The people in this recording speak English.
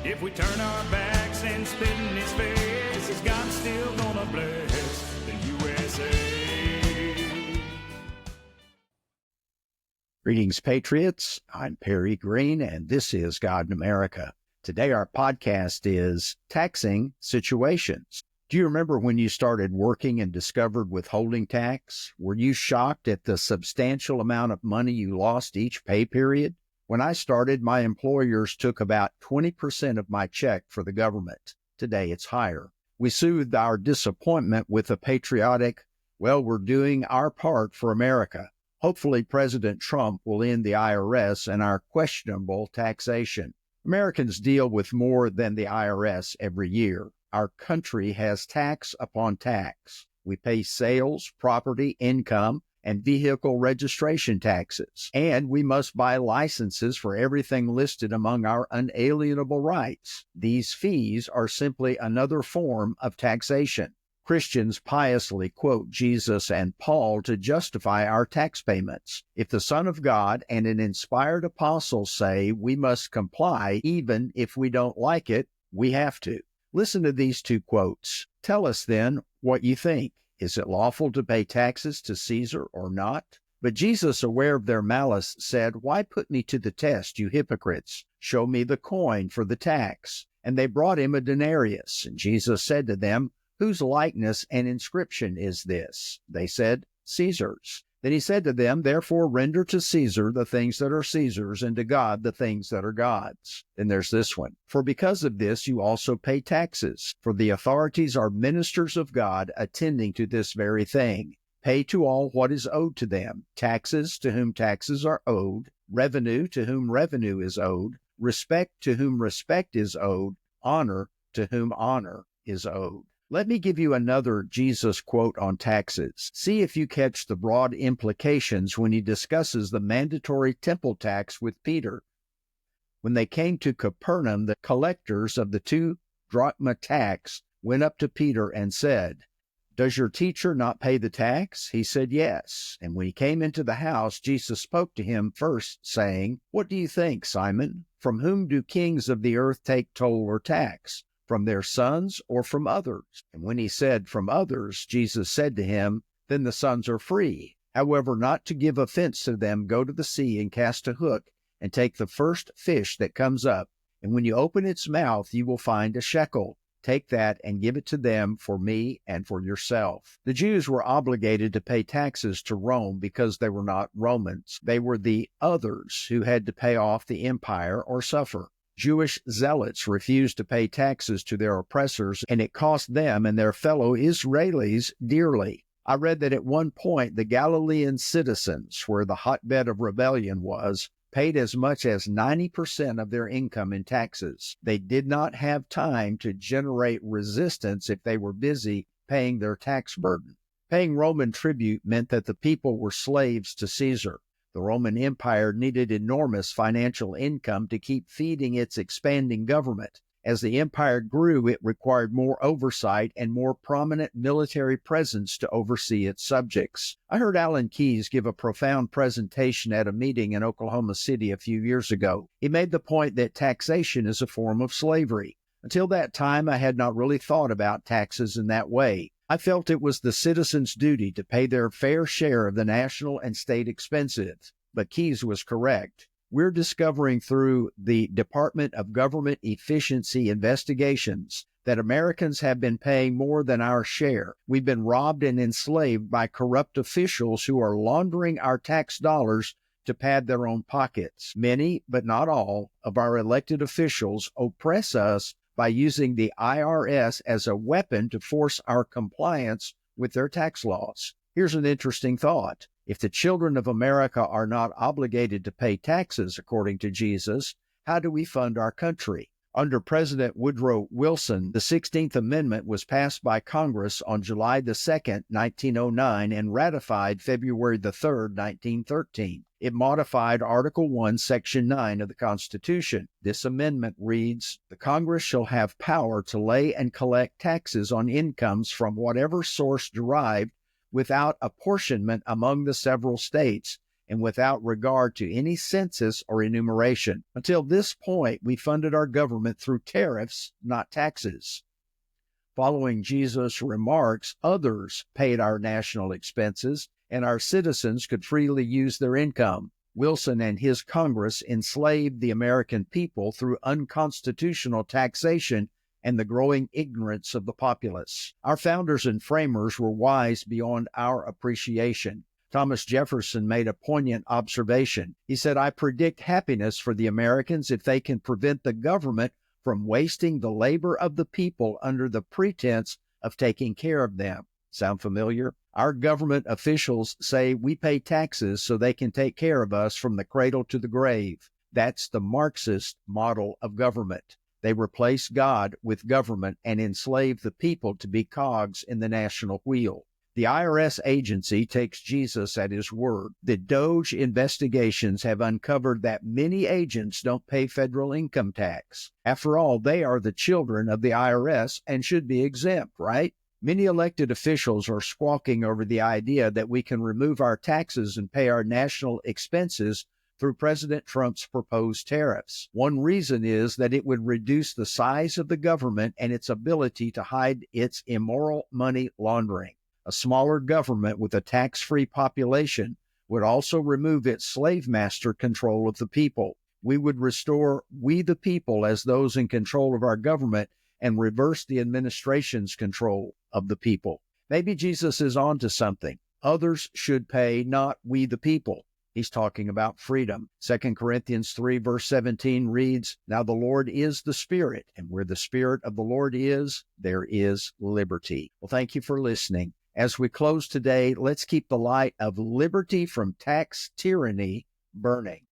If we turn our backs and spit in his face, is God still gonna bless the USA? Greetings, Patriots. I'm Perry Green, and this is God in America. Today, our podcast is Taxing Situations. Do you remember when you started working and discovered withholding tax? Were you shocked at the substantial amount of money you lost each pay period? When I started, my employers took about 20% of my check for the government. Today, it's higher. We soothed our disappointment with a patriotic, well, we're doing our part for America. Hopefully, President Trump will end the IRS and our questionable taxation. Americans deal with more than the IRS every year. Our country has tax upon tax. We pay sales, property, income, and vehicle registration taxes. And we must buy licenses for everything listed among our unalienable rights. These fees are simply another form of taxation. Christians piously quote Jesus and Paul to justify our tax payments. If the Son of God and an inspired apostle say we must comply even if we don't like it, we have to. Listen to these two quotes. Tell us then what you think. Is it lawful to pay taxes to Caesar or not? But Jesus, aware of their malice, said, Why put me to the test, you hypocrites? Show me the coin for the tax. And they brought him a denarius. And Jesus said to them, Whose likeness and inscription is this? They said, Caesar's. Then he said to them, Therefore render to Caesar the things that are Caesar's, and to God the things that are God's. Then there's this one. For because of this you also pay taxes, for the authorities are ministers of God, attending to this very thing. Pay to all what is owed to them, taxes to whom taxes are owed, revenue to whom revenue is owed, respect to whom respect is owed, honor to whom honor is owed. Let me give you another Jesus quote on taxes. See if you catch the broad implications when he discusses the mandatory temple tax with Peter. When they came to Capernaum, the collectors of the 2 drachma tax went up to Peter and said, Does your teacher not pay the tax? He said, Yes. And when he came into the house, Jesus spoke to him first, saying, What do you think, Simon? From whom do kings of the earth take toll or tax? From their sons or from others? And when he said, From others, Jesus said to him, Then the sons are free. However, not to give offense to them, go to the sea and cast a hook, and take the first fish that comes up. And when you open its mouth, you will find a shekel. Take that and give it to them for me and for yourself. The Jews were obligated to pay taxes to Rome because they were not Romans. They were the others who had to pay off the empire or suffer. Jewish zealots refused to pay taxes to their oppressors, and it cost them and their fellow Israelis dearly. I read that at one point the Galilean citizens, where the hotbed of rebellion was, paid as much as 90% of their income in taxes. They did not have time to generate resistance if they were busy paying their tax burden. Paying Roman tribute meant that the people were slaves to Caesar. The Roman Empire needed enormous financial income to keep feeding its expanding government. As the empire grew, it required more oversight and more prominent military presence to oversee its subjects. I heard Alan Keyes give a profound presentation at a meeting in Oklahoma City a few years ago. He made the point that taxation is a form of slavery. Until that time, I had not really thought about taxes in that way. I felt it was the citizens' duty to pay their fair share of the national and state expenses. But Keyes was correct. We're discovering through the Department of Government Efficiency investigations that Americans have been paying more than our share. We've been robbed and enslaved by corrupt officials who are laundering our tax dollars to pad their own pockets. Many, but not all, of our elected officials oppress us by using the IRS as a weapon to force our compliance with their tax laws. Here's an interesting thought. If the children of America are not obligated to pay taxes, according to Jesus, how do we fund our country? Under President Woodrow Wilson, the 16th Amendment was passed by Congress on July the 2nd, 1909, and ratified February the 3rd, 1913. It modified Article 1, Section 9 of the Constitution. This amendment reads, "The Congress shall have power to lay and collect taxes on incomes from whatever source derived without apportionment among the several states, and without regard to any census or enumeration. Until this point, we funded our government through tariffs, not taxes. Following Jesus' remarks, others paid our national expenses, and our citizens could freely use their income. Wilson and his Congress enslaved the American people through unconstitutional taxation and the growing ignorance of the populace. Our founders and framers were wise beyond our appreciation. Thomas Jefferson made a poignant observation. He said, "I predict happiness for the Americans if they can prevent the government from wasting the labor of the people under the pretense of taking care of them." Sound familiar? Our government officials say we pay taxes so they can take care of us from the cradle to the grave. That's the Marxist model of government. They replace God with government and enslave the people to be cogs in the national wheel. The IRS agency takes Jesus at his word. The DOJ investigations have uncovered that many agents don't pay federal income tax. After all, they are the children of the IRS and should be exempt, right? Many elected officials are squawking over the idea that we can remove our taxes and pay our national expenses through President Trump's proposed tariffs. One reason is that it would reduce the size of the government and its ability to hide its immoral money laundering. A smaller government with a tax-free population would also remove its slave master control of the people. We would restore we the people as those in control of our government and reverse the administration's control of the people. Maybe Jesus is on to something. Others should pay, not we the people. He's talking about freedom. 2 Corinthians 3 verse 17 reads, "Now the Lord is the Spirit, and where the Spirit of the Lord is, there is liberty." Well, thank you for listening. As we close today, let's keep the light of liberty from tax tyranny burning.